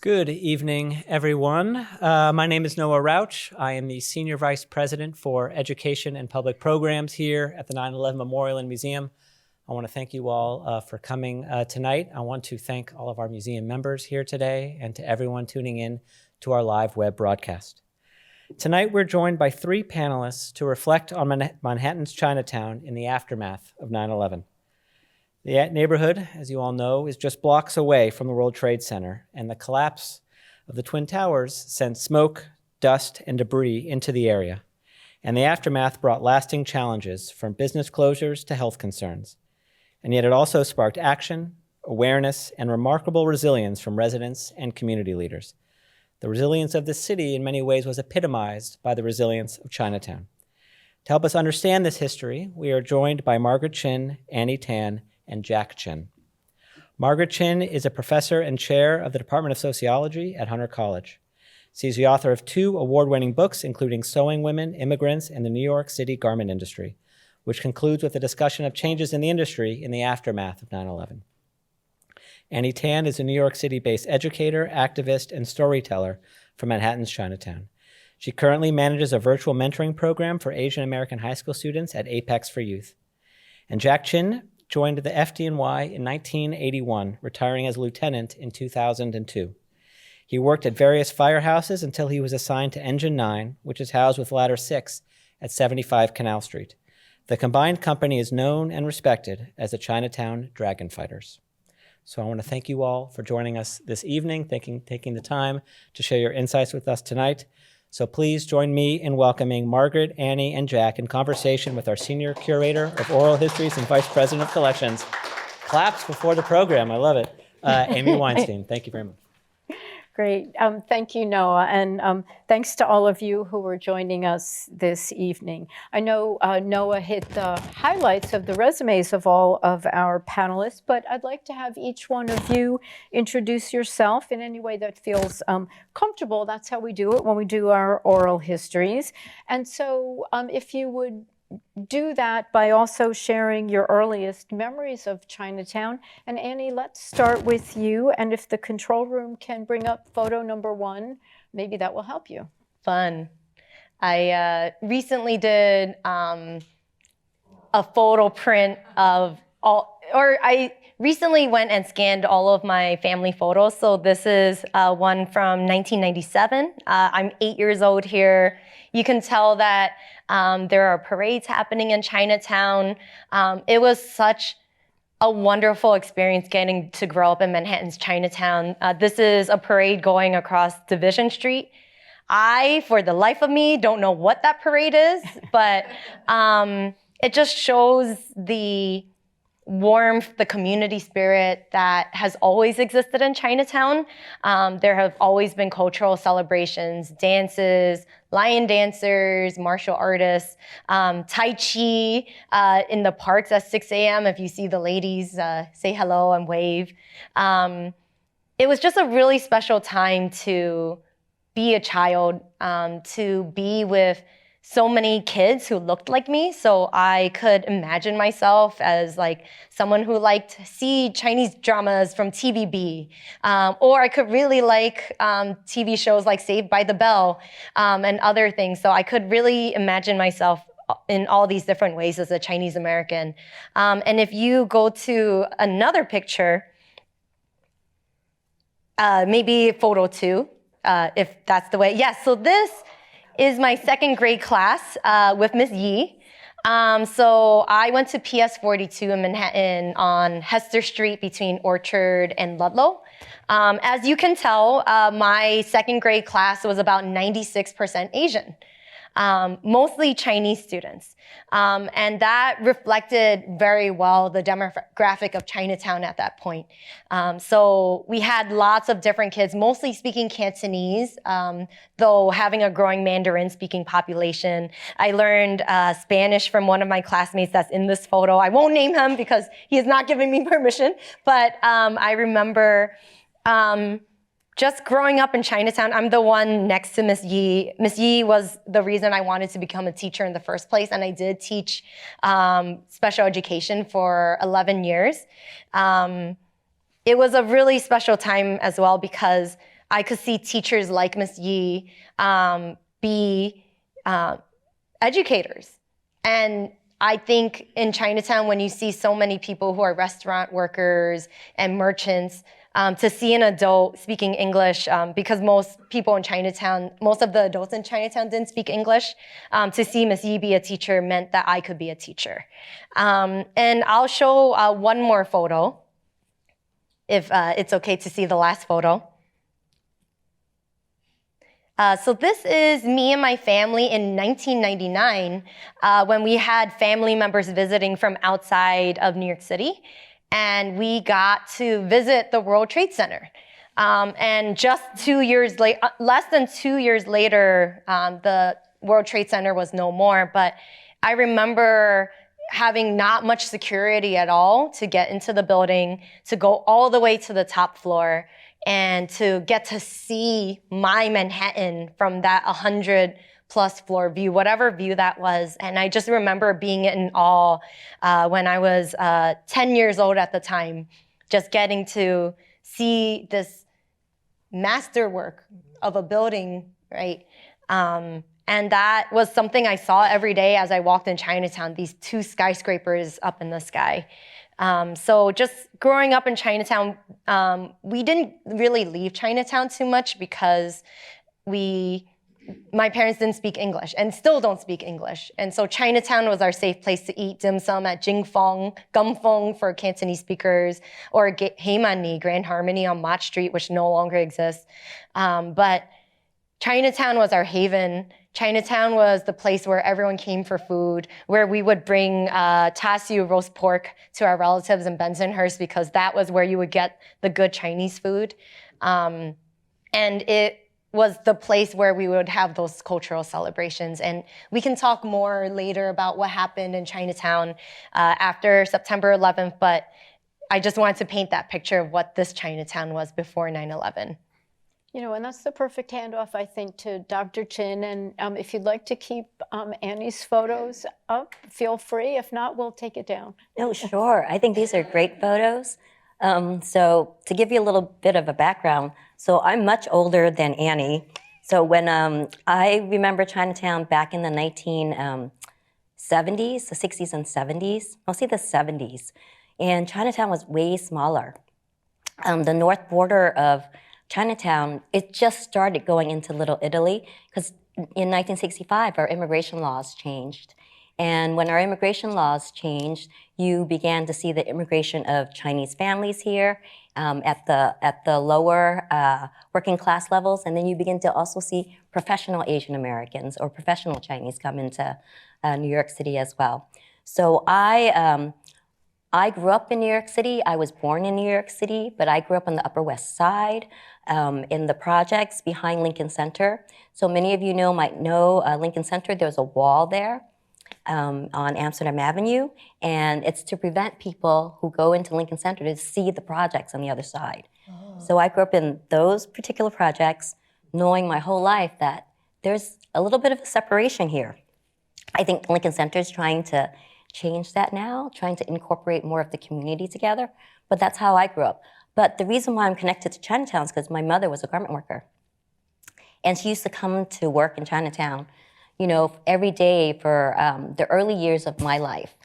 Good evening, everyone. My name is Noah Rauch. I am the Senior Vice President for Education and Public Programs here at the 9/11 Memorial and Museum. I want to thank you all for coming tonight. I want to thank all of our museum members here today and to everyone tuning in to our live web broadcast. Tonight, we're joined by three panelists to reflect on Manhattan's Chinatown in the aftermath of 9/11. The neighborhood, as you all know, is just blocks away from the World Trade Center, and the collapse of the Twin Towers sent smoke, dust, and debris into the area. And the aftermath brought lasting challenges from business closures to health concerns. And yet it also sparked action, awareness, and remarkable resilience from residents and community leaders. The resilience of the city in many ways was epitomized by the resilience of Chinatown. To help us understand this history, we are joined by Margaret Chin, Annie Tan, and Jack Chin. Margaret Chin is a professor and chair of the Department of Sociology at Hunter College. She's the author of two award-winning books, including Sewing Women, Immigrants, and the New York City Garment Industry, which concludes with a discussion of changes in the industry in the aftermath of 9/11. Annie Tan is a New York City-based educator, activist, and storyteller from Manhattan's Chinatown. She currently manages a virtual mentoring program for Asian American high school students at Apex for Youth. And Jack Chin joined the FDNY in 1981, retiring as lieutenant in 2002. He worked at various firehouses until he was assigned to Engine 9, which is housed with Ladder 6 at 75 Canal Street. The combined company is known and respected as the Chinatown Dragon Fighters. So I want to thank you all for joining us this evening, taking the time to share your insights with us tonight. So please join me in welcoming Margaret, Annie, and Jack in conversation with our Senior Curator of Oral Histories and Vice President of Collections. Claps before the program, I love it. Amy Weinstein, thank you very much. Great, thank you, Noah, and thanks to all of you who are joining us this evening. I know Noah hit the highlights of the resumes of all of our panelists, but I'd like to have each one of you introduce yourself in any way that feels comfortable. That's how we do it when we do our oral histories. And so if you would do that by also sharing your earliest memories of Chinatown. And Annie, let's start with you. And if the control room can bring up photo number 1, maybe that will help you. Fun. I recently did a photo print of I recently went and scanned all of my family photos. So this is one from 1997. I'm 8 years old here. You can tell that there are parades happening in Chinatown. It was such a wonderful experience getting to grow up in Manhattan's Chinatown. This is a parade going across Division Street. I, for the life of me, don't know what that parade is, but it just shows the warmth, the community spirit that has always existed in Chinatown. There have always been cultural celebrations, dances, lion dancers, martial artists, Tai Chi in the parks at 6 a.m. If you see the ladies, say hello and wave. It was just a really special time to be a child, to be with so many kids who looked like me, so I could imagine myself as like someone who liked to see Chinese dramas from TVB, or I could really like TV shows like Saved by the Bell and other things. So I could really imagine myself in all these different ways as a Chinese American. And if you go to another picture, maybe photo 2, if that's the way. Yes, so this is my second grade class with Miss Yi. So I went to PS 42 in Manhattan on Hester Street between Orchard and Ludlow. As you can tell, my second grade class was about 96% Asian. Mostly Chinese students. And that reflected very well the demographic of Chinatown at that point. So we had lots of different kids, mostly speaking Cantonese, though having a growing Mandarin speaking population. I learned Spanish from one of my classmates that's in this photo. I won't name him because he is not giving me permission, but I remember just growing up in Chinatown. I'm the one next to Miss Yi. Miss Yi was the reason I wanted to become a teacher in the first place, and I did teach special education for 11 years. It was a really special time as well because I could see teachers like Miss Yi be educators. And I think in Chinatown, when you see so many people who are restaurant workers and merchants, to see an adult speaking English, because most people in Chinatown, most of the adults in Chinatown didn't speak English, to see Miss Yi be a teacher meant that I could be a teacher. And I'll show one more photo, if it's okay to see the last photo. So this is me and my family in 1999 when we had family members visiting from outside of New York City. And we got to visit the World Trade Center. And just 2 years later, less than 2 years later, the World Trade Center was no more. But I remember having not much security at all to get into the building, to go all the way to the top floor, and to get to see my Manhattan from that 100-plus floor view, whatever view that was. And I just remember being in awe when I was 10 years old at the time, just getting to see this masterwork of a building, right? And that was something I saw every day as I walked in Chinatown, these 2 skyscrapers up in the sky. So just growing up in Chinatown, we didn't really leave Chinatown too much because my parents didn't speak English and still don't speak English. And so Chinatown was our safe place to eat dim sum at Jingfeng, Gumfeng for Cantonese speakers, or Heimani, Grand Harmony on Mott Street, which no longer exists. But Chinatown was our haven. Chinatown was the place where everyone came for food, where we would bring Tasiu roast pork to our relatives in Bensonhurst because that was where you would get the good Chinese food. And it was the place where we would have those cultural celebrations. And we can talk more later about what happened in Chinatown after September 11th, but I just wanted to paint that picture of what this Chinatown was before 9/11. You know, and that's the perfect handoff, I think, to Dr. Chin. And if you'd like to keep Annie's photos up, feel free. If not, we'll take it down. No, sure. I think these are great photos. So to give you a little bit of a background, so I'm much older than Annie. So when I remember Chinatown back in the 1970s, the 60s and 70s, mostly the 70s, and Chinatown was way smaller. The north border of Chinatown, it just started going into Little Italy because in 1965, our immigration laws changed. And when our immigration laws changed, you began to see the immigration of Chinese families here at the lower working class levels. And then you begin to also see professional Asian Americans or professional Chinese come into New York City as well. So I grew up in New York City. I was born in New York City, but I grew up on the Upper West Side in the projects behind Lincoln Center. So many of you might know Lincoln Center. There's a wall there on Amsterdam Avenue, and it's to prevent people who go into Lincoln Center to see the projects on the other side. Oh. So I grew up in those particular projects, knowing my whole life that there's a little bit of a separation here. I think Lincoln Center is trying to change that now, trying to incorporate more of the community together, but that's how I grew up. But the reason why I'm connected to Chinatown is because my mother was a garment worker. And she used to come to work in Chinatown, every day for the early years of my life.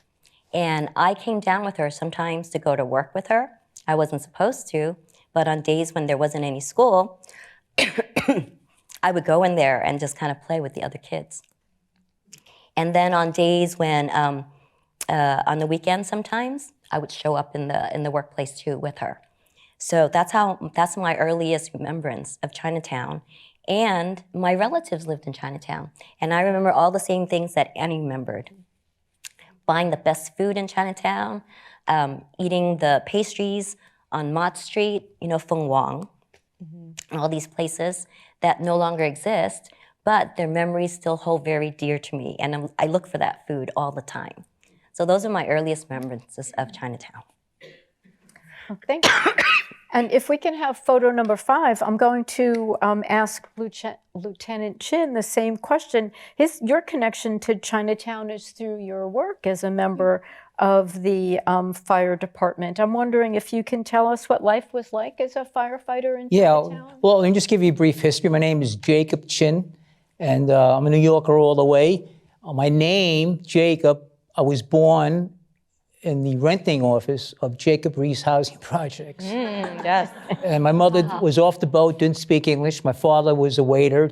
And I came down with her sometimes to go to work with her. I wasn't supposed to, but on days when there wasn't any school, I would go in there and just kind of play with the other kids. And then on days when, on the weekends sometimes, I would show up in the workplace too with her. So that's my earliest remembrance of Chinatown. And my relatives lived in Chinatown. And I remember all the same things that Annie remembered. Buying the best food in Chinatown, eating the pastries on Mott Street, Feng Wang, all these places that no longer exist, but their memories still hold very dear to me. And I look for that food all the time. So those are my earliest remembrances of Chinatown. Thank you. And if we can have photo number 5, I'm going to ask Lieutenant Chin the same question. Your connection to Chinatown is through your work as a member of the fire department. I'm wondering if you can tell us what life was like as a firefighter in Chinatown? Well, let me just give you a brief history. My name is Jacob Chin, and I'm a New Yorker all the way. My name, Jacob, I was born in the renting office of Jacob Reese Housing Projects. Yes. And my mother was off the boat, didn't speak English. My father was a waiter,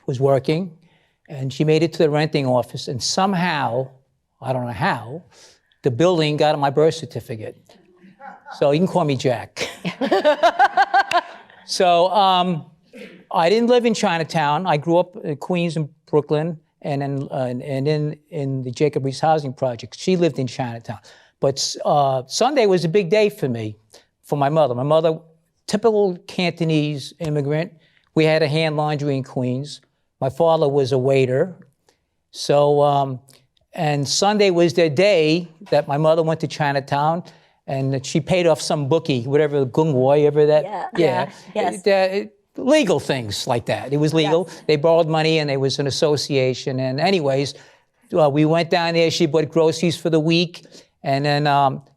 was working, and she made it to the renting office. And somehow, I don't know how, the building got my birth certificate. So you can call me Jack. So I didn't live in Chinatown. I grew up in Queens and Brooklyn, and then in the Jacob Reese Housing Project. She lived in Chinatown. But Sunday was a big day for me, for my mother. My mother, typical Cantonese immigrant. We had a hand laundry in Queens. My father was a waiter. So, and Sunday was the day that my mother went to Chinatown, and she paid off some bookie, whatever, gung woi, ever that. Yes. Legal things like that. It was legal. Yes. They borrowed money, and there was an association. And anyways, we went down there. She bought groceries for the week, and then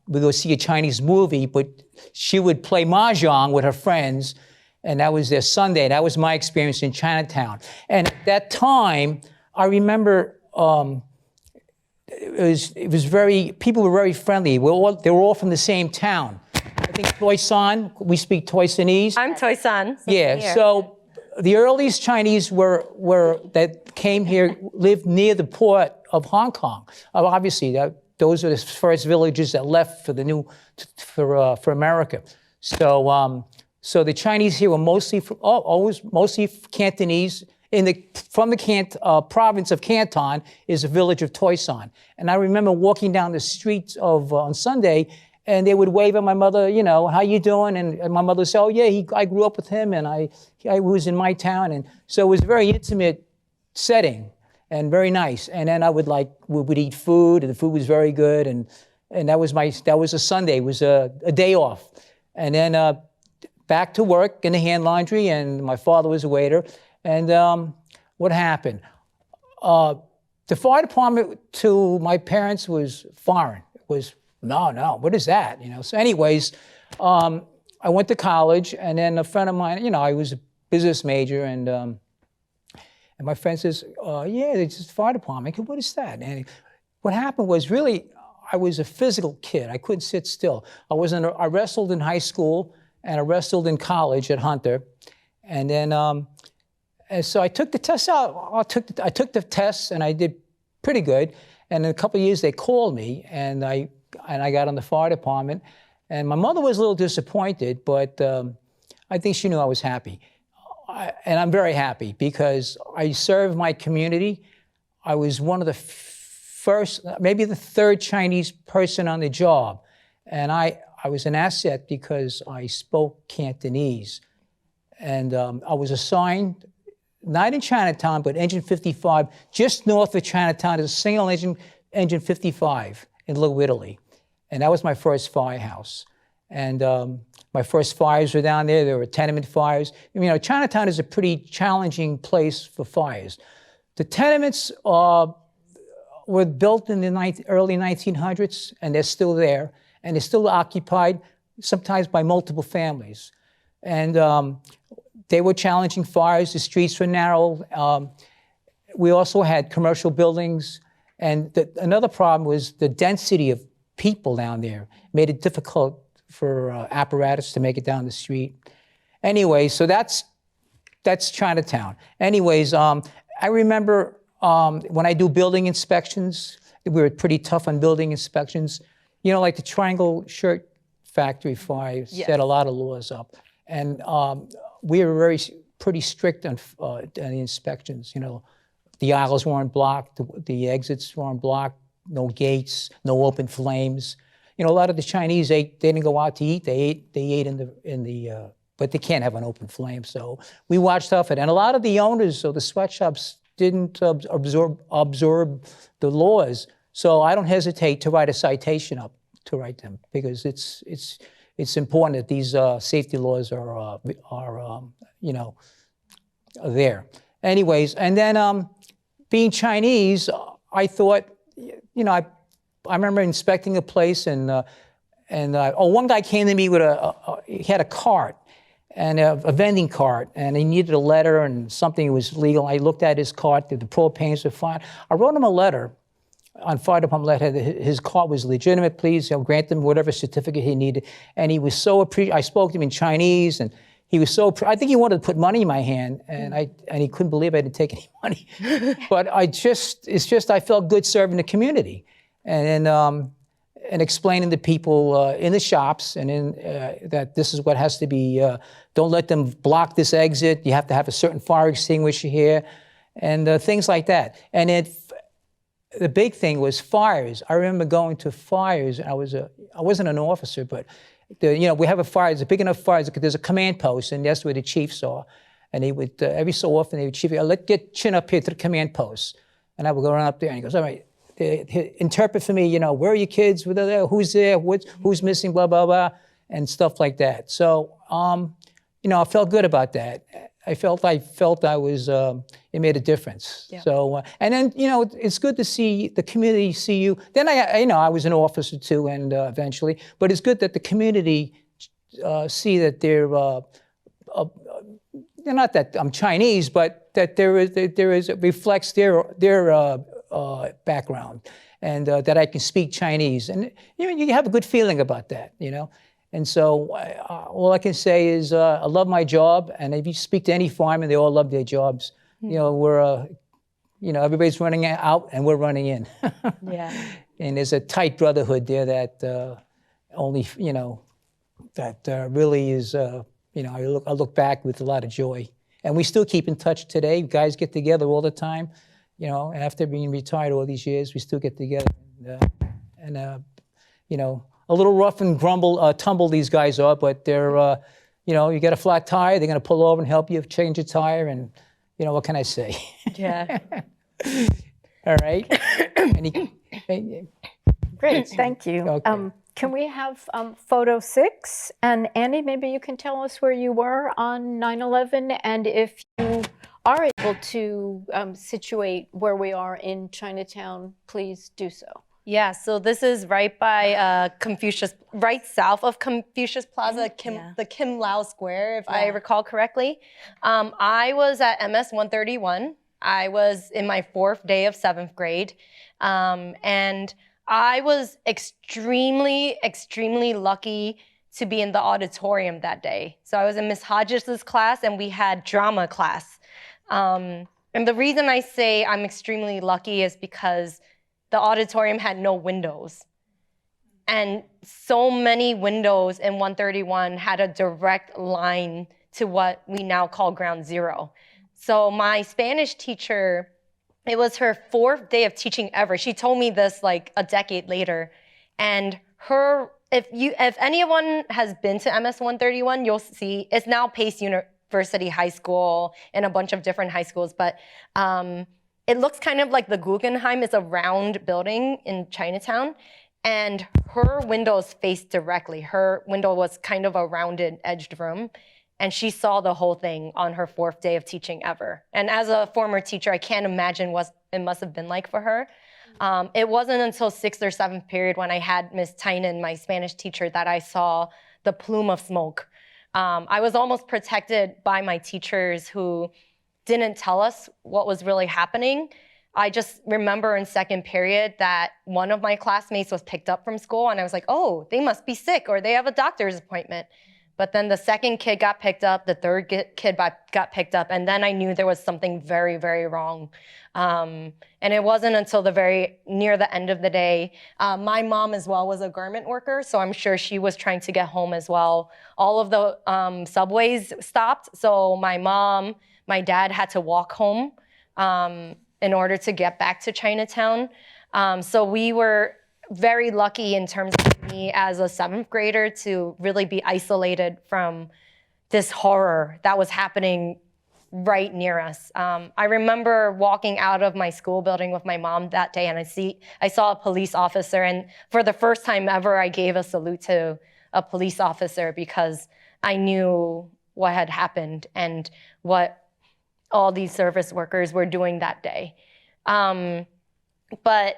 we go see a Chinese movie. But she would play mahjong with her friends, and that was their Sunday. That was my experience in Chinatown. And at that time, I remember it was very, people were very friendly. They were all from the same town. I think Toisan, we speak Toisanese. I'm Toisan. Yeah, so the earliest Chinese that came here lived near the port of Hong Kong. Obviously, those are the first villages that left for America. So so the Chinese here were mostly mostly Cantonese. From the province of Canton is a village of Toisan. And I remember walking down the streets on Sunday, and they would wave at my mother, you know, how you doing? And my mother would say, oh yeah, I grew up with him, and I was in my town. And so it was a very intimate setting and very nice. And then we would eat food, and the food was very good. And that was a Sunday, it was a day off. And then back to work in the hand laundry, and my father was a waiter. And what happened? The fire department to my parents was foreign. It was, no, what is that? You know. So anyways, I went to college, and then a friend of mine, you know, I was a business major, and my friend says, yeah, it's the fire department. I said, what is that? And what happened was, really, I was a physical kid. I couldn't sit still. I wrestled in high school, and I wrestled in college at Hunter. And then, and so I took the test out. I took the tests, and I did pretty good. And in a couple of years, they called me, and I got on the fire department. And my mother was a little disappointed, but I think she knew I was happy. And I'm very happy because I served my community. I was one of the first, maybe the third Chinese person on the job. And I was an asset because I spoke Cantonese. And I was assigned, not in Chinatown, but Engine 55, just north of Chinatown. There's a single engine 55 in Little Italy. And that was my first firehouse. And my first fires were down there. There were tenement fires. You know, Chinatown is a pretty challenging place for fires. The tenements were built in the early 1900s, and they're still there. And they're still occupied, sometimes by multiple families. And they were challenging fires. The streets were narrow. We also had commercial buildings. And another problem was the density of people down there made it difficult for apparatus to make it down the street. Anyway, so that's Chinatown. Anyways, I remember when I do building inspections, we were pretty tough on building inspections. You know, like the Triangle Shirt Factory fire set a lot of laws up. And we were pretty strict on the inspections. You know, the aisles weren't blocked, the exits weren't blocked, no gates, no open flames. You know, a lot of the Chinese they didn't go out to eat. They ate in the but they can't have an open flame. So we watched out for it. And a lot of the owners of the sweatshops didn't absorb the laws. So I don't hesitate to write a citation up to write them because it's important that these safety laws are there. Anyways, and then being Chinese, I thought, I remember inspecting a place, and one guy came to me with he had a cart, and a vending cart, and he needed a letter and something was legal. I looked at his cart, the propanes were fine. I wrote him a letter on fire department letter. His cart was legitimate, please grant him whatever certificate he needed. And he was so appreciative. I spoke to him in Chinese, and he was so, I think he wanted to put money in my hand, and he couldn't believe I didn't take any money. But I felt good serving the community. And explaining to people in the shops and that this is what has to be, don't let them block this exit. You have to have a certain fire extinguisher here, and things like that. And the big thing was fires. I remember going to fires. I wasn't an officer, but we have a fire. It's a big enough fire. There's a command post, and that's where the chiefs are. And they would every so often they would chief, let's get Chin up here to the command post, and I would go run up there, and he goes, all right. Interpret for me, where are your kids? Who's there? Who's missing? Blah, blah, blah, and stuff like that. So, I felt good about that. I felt I was, it made a difference. Yeah. So, and then, it's good to see the community see you. Then I was an officer too, and eventually, but it's good that the community see that they're not that I'm Chinese, but that it reflects their background, and that I can speak Chinese, and you have a good feeling about that, And so all I can say is I love my job, and if you speak to any fireman, they all love their jobs. We're everybody's running out, and we're running in. Yeah. And there's a tight brotherhood there that really is. I look back with a lot of joy, and we still keep in touch today. Guys get together all the time. After being retired all these years, we still get together, and a little rough and tumble these guys are, but they're, you get a flat tire, they're going to pull over and help you change a tire, and what can I say? Yeah. All right. Great, thank you. Okay. Can we have photo 6? And Andy, maybe you can tell us where you were on 9/11, and if you are able to situate where we are in Chinatown, please do so. Yeah, so this is right by Confucius, right south of Confucius Plaza, the Kim Lau Square, if I recall correctly. I was at MS 131. I was in my 4th day of 7th grade. And I was extremely, extremely lucky to be in the auditorium that day. So I was in Miss Hodges' class, and we had drama class. And the reason I say I'm extremely lucky is because the auditorium had no windows. And so many windows in 131 had a direct line to what we now call ground zero. So my Spanish teacher, it was her 4th day of teaching ever. She told me this like a decade later. And if anyone has been to MS 131, you'll see it's now Pace University High School and a bunch of different high schools, but it looks kind of like the Guggenheim. Is a round building in Chinatown, and her windows faced directly. Her window was kind of a rounded edged room, and she saw the whole thing on her 4th day of teaching ever. And as a former teacher, I can't imagine what it must have been like for her. It wasn't until 6th or 7th period when I had Miss Tynan, my Spanish teacher, that I saw the plume of smoke. I was almost protected by my teachers who didn't tell us what was really happening. I just remember in 2nd period that one of my classmates was picked up from school, and I was like, oh, they must be sick, or they have a doctor's appointment. But then the 2nd kid got picked up, the 3rd kid got picked up, and then I knew there was something very, very wrong. And it wasn't until near the end of the day. My mom as well was a garment worker, so I'm sure she was trying to get home as well. All of the subways stopped, so my mom, my dad had to walk home in order to get back to Chinatown. So we were very lucky in terms of me as a 7th grader to really be isolated from this horror that was happening right near us. I remember walking out of my school building with my mom that day, and I saw a police officer, and for the first time ever, I gave a salute to a police officer because I knew what had happened and what all these service workers were doing that day. But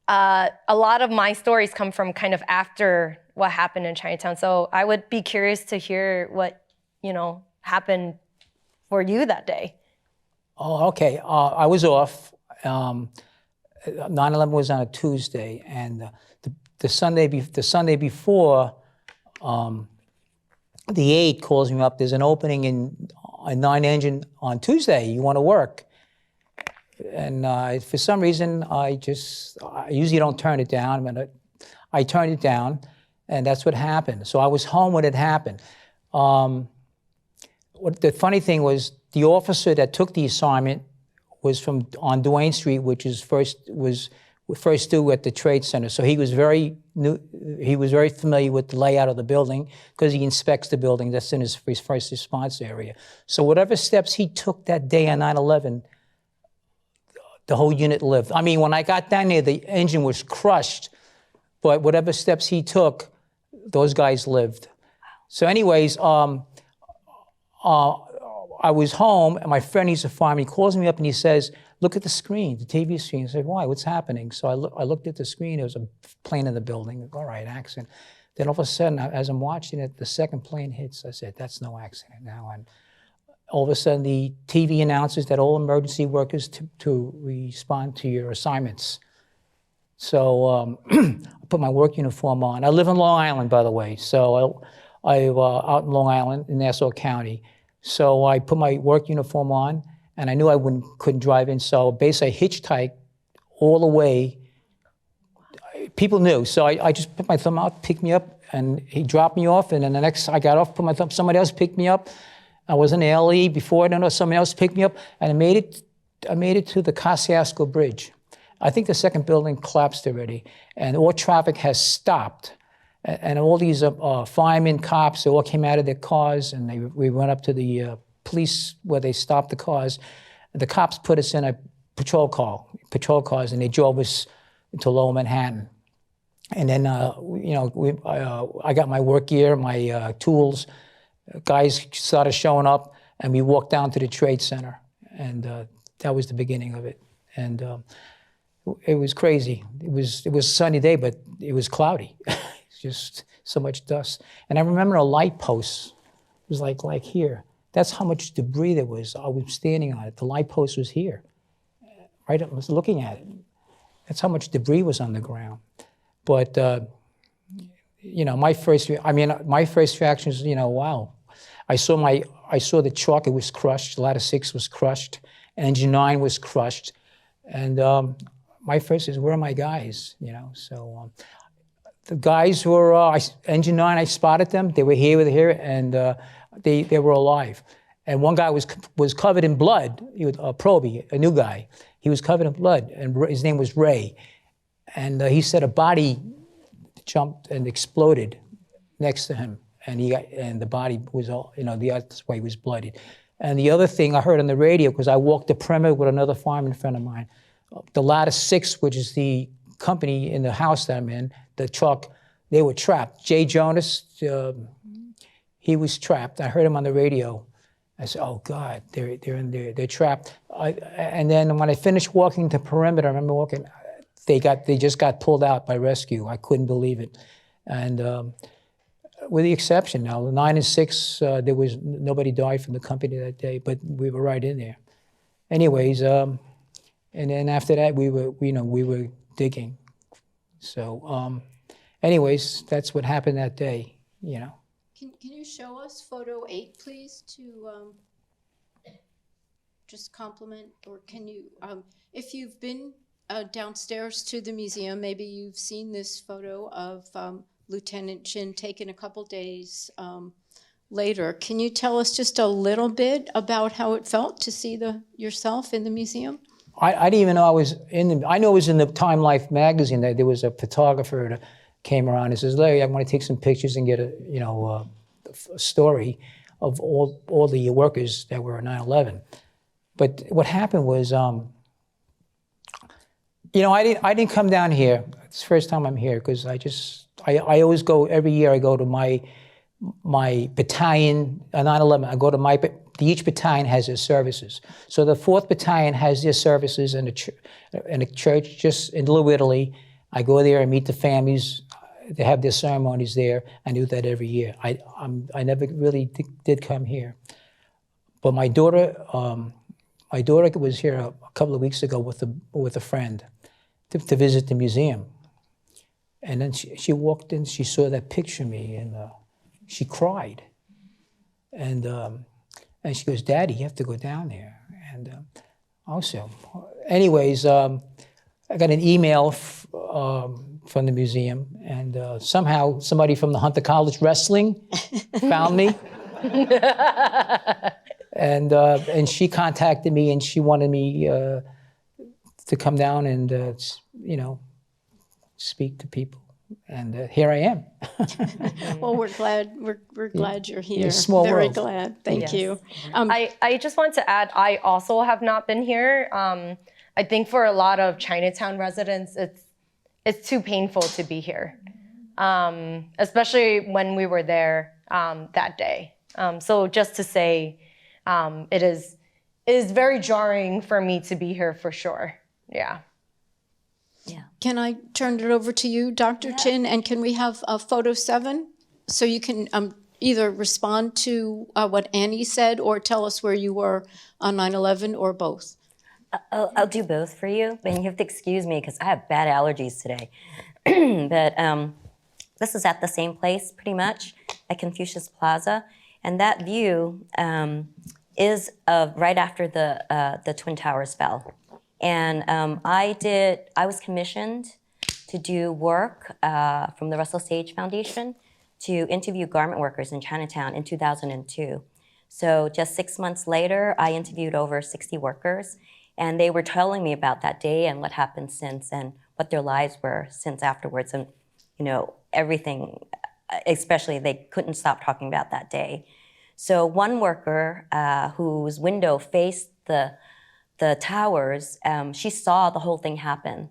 a lot of my stories come from kind of after what happened in Chinatown. So I would be curious to hear what, happened for you that day. Oh, okay. I was off. 9/11 was on a Tuesday, and the Sunday before, the aide calls me up. There's an opening in a 9 engine on Tuesday. You want to work? And for some reason, I usually don't turn it down, but I turned it down, and that's what happened. So I was home when it happened. The funny thing was, the officer that took the assignment was on Duane Street, which was first due at the Trade Center. So he was very familiar with the layout of the building because he inspects the building. That's in his first response area. So whatever steps he took that day on 9/11, the whole unit lived. I mean, when I got down there, the engine was crushed, but whatever steps he took, those guys lived. So anyways, I was home, and my friend, he's a fireman, he calls me up and he says, look at the screen, the TV screen. I said, why, what's happening? So I looked at the screen, there was a plane in the building. All right, accident. Then all of a sudden, as I'm watching it, the second plane hits. I said, that's no accident now. And all of a sudden, the TV announces that all emergency workers to respond to your assignments. So I put my work uniform on. I live in Long Island, by the way. So I out in Long Island in Nassau County. So I put my work uniform on, and I knew I couldn't drive in. So basically, I hitchhiked all the way. People knew. So I just put my thumb out, picked me up, and he dropped me off. And then the next, I got off, put my thumb, somebody else picked me up. I was in the LE before, I don't know, somebody else picked me up, and I made it to the Kosciuszko Bridge. I think the second building collapsed already, and all traffic has stopped. And all these firemen, cops, they all came out of their cars, and we went up to the police where they stopped the cars. The cops put us in a patrol cars, and they drove us into Lower Manhattan. And then, I got my work gear, my tools. Guys started showing up, and we walked down to the Trade Center, and that was the beginning of it. And it was crazy. It was a sunny day, but it was cloudy. Just so much dust. And I remember a light post. It was like here. That's how much debris there was. I was standing on it. The light post was here. Right, I was looking at it. That's how much debris was on the ground. But my first reaction is, wow. I saw the truck. It was crushed. Ladder 6 was crushed. Engine 9 was crushed. And my first is, where are my guys? So. The guys were, Engine 9, I spotted them. They were here, and they were alive. And one guy was covered in blood. He was Proby, a new guy. He was covered in blood, and his name was Ray. And he said a body jumped and exploded next to him, and the body was all, that's why he was bloodied. And the other thing I heard on the radio, because I walked the perimeter with another fireman friend of mine, the Ladder 6, which is the company in the house that I'm in, the truck, they were trapped. Jay Jonas, he was trapped. I heard him on the radio. I said, oh God, they're in there, they're trapped. And then when I finished walking the perimeter, I remember walking, they just got pulled out by rescue. I couldn't believe it. And with the exception now, 9 and 6, there was nobody died from the company that day, but we were right in there. Anyways, and then after that, we were digging. So, anyways, that's what happened that day, Can you show us photo 8, please, to just compliment, or can you, if you've been downstairs to the museum, maybe you've seen this photo of Lieutenant Chin taken a couple days later. Can you tell us just a little bit about how it felt to see yourself in the museum? I didn't even know I was I know it was in the Time Life magazine that there was a photographer that came around and says, Larry, I want to take some pictures and get a story of all the workers that were at 9/11. But what happened was, I didn't come down here it's the first time I'm here because I always go, every year I go to my battalion, 9/11, I go to each battalion has their services. So the 4th Battalion has their services in a church just in Little Italy. I go there and meet the families. They have their ceremonies there. I do that every year. I never really did come here. But my daughter was here a couple of weeks ago with a friend to visit the museum. And then she walked in, she saw that picture of me, and she cried. And she goes, "Daddy, you have to go down there." And also, anyways, I got an email from the museum, and somehow somebody from the Hunter College Wrestling found me. And she contacted me, and she wanted me to come down and speak to people, and here I am. Well, we're glad you're here. Yeah, small Very world. glad. Thank Yes. you. I just want to add, I also have not been here. I think for a lot of Chinatown residents, it's too painful to be here, especially when we were there that day. So just to say, it is very jarring for me to be here for sure. Yeah. Can I turn it over to you, Dr. Chin? And can we have photo 7? So you can either respond to what Annie said or tell us where you were on 9/11 or both. I'll do both for you, and you have to excuse me because I have bad allergies today. But this is at the same place, pretty much, at Confucius Plaza. And that view is of right after the Twin Towers fell. And I was commissioned to do work from the Russell Sage Foundation to interview garment workers in Chinatown in 2002. So just 6 months later, I interviewed over 60 workers, and they were telling me about that day and what happened since and what their lives were since afterwards. And, everything, especially they couldn't stop talking about that day. So one worker whose window faced the towers, she saw the whole thing happen.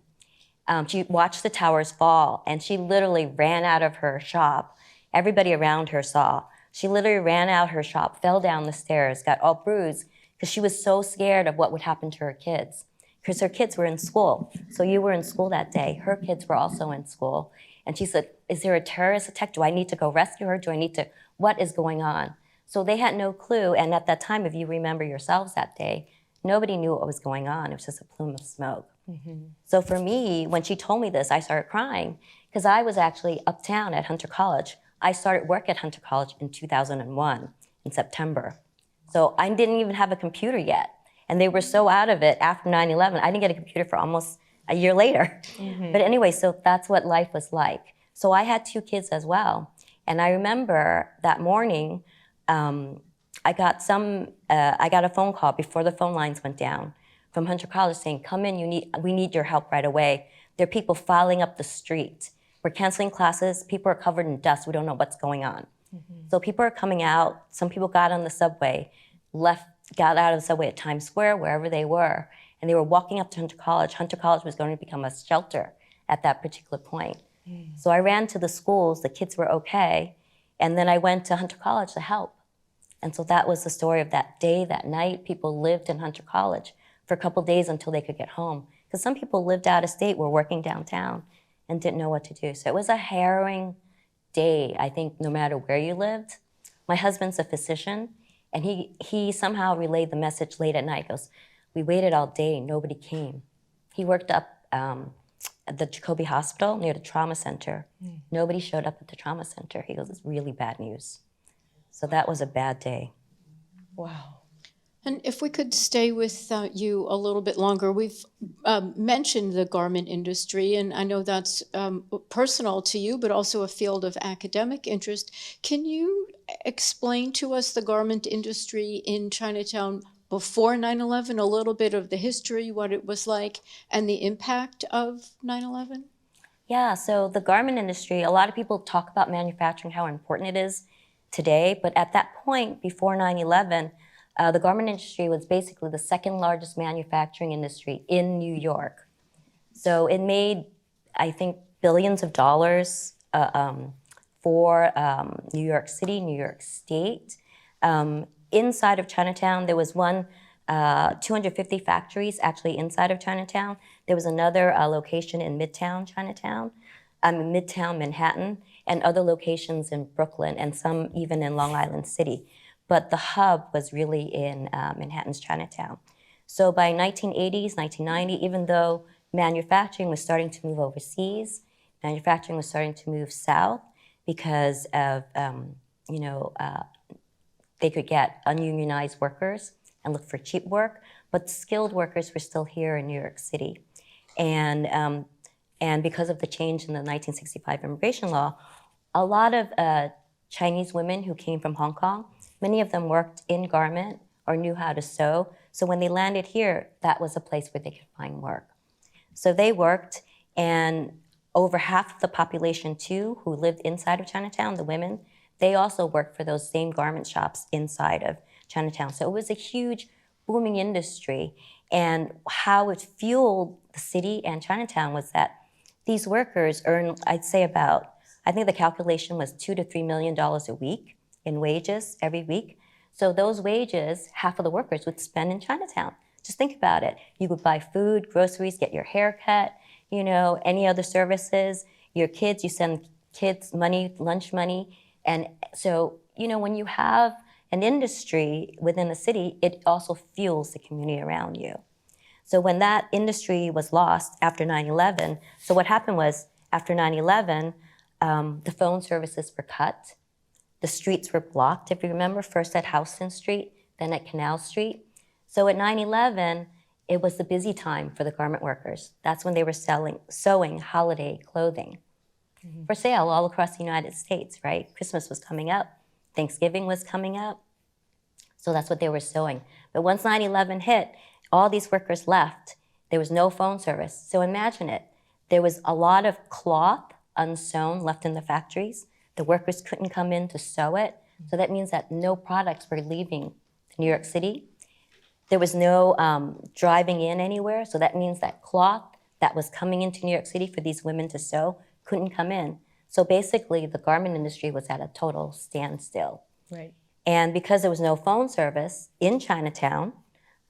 She watched the towers fall, and she literally ran out of her shop. Everybody around her saw. She literally ran out her shop, fell down the stairs, got all bruised, because she was so scared of what would happen to her kids. Because her kids were in school. So you were in school that day. Her kids were also in school. And she said, "Is there a terrorist attack? Do I need to go rescue her? What is going on?" So they had no clue. And at that time, if you remember yourselves that day, nobody knew what was going on. It was just a plume of smoke. Mm-hmm. So for me, when she told me this, I started crying because I was actually uptown at Hunter College. I started work at Hunter College in 2001 in September. So I didn't even have a computer yet. And they were so out of it after 9/11, I didn't get a computer for almost a year later. Mm-hmm. But anyway, so that's what life was like. So I had 2 kids as well. And I remember that morning, I got a phone call before the phone lines went down from Hunter College saying, "Come in, we need your help right away. There are people filing up the street. We're canceling classes. People are covered in dust. We don't know what's going on." Mm-hmm. So people are coming out. Some people got on the subway, got out of the subway at Times Square, wherever they were, and they were walking up to Hunter College. Hunter College was going to become a shelter at that particular point. Mm. So I ran to the schools. The kids were okay. And then I went to Hunter College to help. And so that was the story of that day, that night. People lived in Hunter College for a couple days until they could get home. Because some people lived out of state, were working downtown, and didn't know what to do. So it was a harrowing day, I think, no matter where you lived. My husband's a physician, and he somehow relayed the message late at night. He goes, "We waited all day, nobody came." He worked up at the Jacobi Hospital near the trauma center. Mm. Nobody showed up at the trauma center. He goes, "It's really bad news." So that was a bad day. Wow. And if we could stay with you a little bit longer, we've mentioned the garment industry, and I know that's personal to you, but also a field of academic interest. Can you explain to us the garment industry in Chinatown before 9/11, a little bit of the history, what it was like, and the impact of 9/11? Yeah, so the garment industry, a lot of people talk about manufacturing, how important it is today, but at that point, before 9/11, the garment industry was basically the second largest manufacturing industry in New York. So it made, I think, billions of dollars for New York City, New York State. Inside of Chinatown, there was 250 factories actually inside of Chinatown. There was another location in Midtown Chinatown, Midtown Manhattan, and other locations in Brooklyn, and some even in Long Island City. But the hub was really in Manhattan's Chinatown. So by 1980s, 1990, even though manufacturing was starting to move overseas, manufacturing was starting to move south because of, they could get ununionized workers and look for cheap work, but skilled workers were still here in New York City. And because of the change in the 1965 immigration law, a lot of Chinese women who came from Hong Kong, many of them worked in garment or knew how to sew. So when they landed here, that was a place where they could find work. So they worked, and over half of the population too, who lived inside of Chinatown, the women, they also worked for those same garment shops inside of Chinatown. So it was a huge booming industry. And how it fueled the city and Chinatown was that these workers earn, I'd say I think the calculation was $2 to $3 million a week in wages every week. So those wages, half of the workers would spend in Chinatown. Just think about it. You would buy food, groceries, get your hair cut, any other services. Your kids, you send kids money, lunch money. And so, when you have an industry within the city, it also fuels the community around you. So when that industry was lost after 9/11, so what happened was after 9/11, the phone services were cut. The streets were blocked, if you remember, first at Houston Street, then at Canal Street. So at 9/11, it was the busy time for the garment workers. That's when they were sewing holiday clothing for sale all across the United States, right? Christmas was coming up. Thanksgiving was coming up. So that's what they were sewing. But once 9/11 hit, all these workers left. There was no phone service. So imagine it. There was a lot of cloth unsewn left in the factories. The workers couldn't come in to sew it. So that means that no products were leaving New York City. There was no driving in anywhere. So that means that cloth that was coming into New York City for these women to sew couldn't come in. So basically, the garment industry was at a total standstill. Right. And because there was no phone service in Chinatown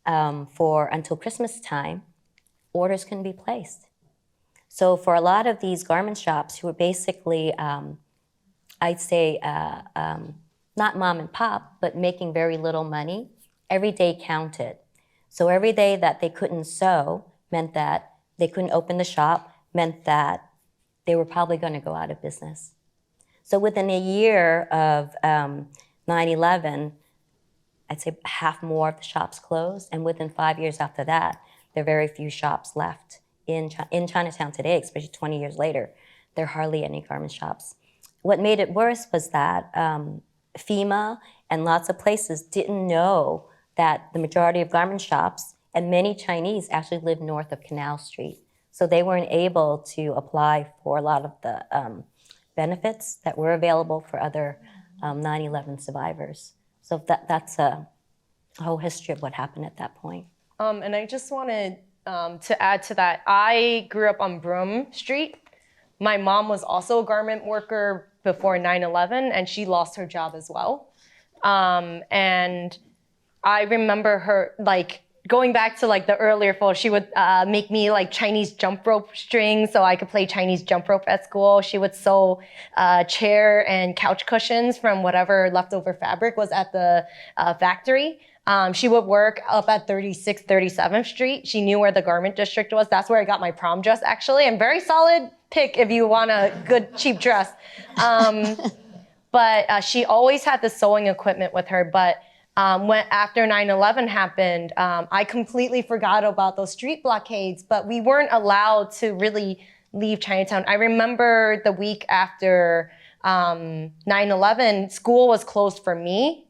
until Christmas time, orders couldn't be placed. So for a lot of these garment shops who were basically, I'd say, not mom and pop, but making very little money, every day counted. So every day that they couldn't sew meant that they couldn't open the shop, meant that they were probably going to go out of business. So within a year of 9/11, I'd say half more of the shops closed, and within 5 years after that, there are very few shops left in Chinatown today, especially 20 years later. There are hardly any garment shops. What made it worse was that FEMA and lots of places didn't know that the majority of garment shops and many Chinese actually live north of Canal Street. So they weren't able to apply for a lot of the benefits that were available for other 9/11 survivors. So that's a whole history of what happened at that point. And I just wanted to add to that. I grew up on Broome Street. My mom was also a garment worker before 9/11, and she lost her job as well. And I remember her, going back to the earlier photo, she would make me Chinese jump rope strings so I could play Chinese jump rope at school. She would sew chair and couch cushions from whatever leftover fabric was at the factory. She would work up at 36th, 37th Street. She knew where the garment district was. That's where I got my prom dress, actually. And very solid pick if you want a good, cheap dress. But she always had the sewing equipment with her. But after 9/11 happened, I completely forgot about those street blockades, but we weren't allowed to really leave Chinatown. I remember the week after 9/11, school was closed for me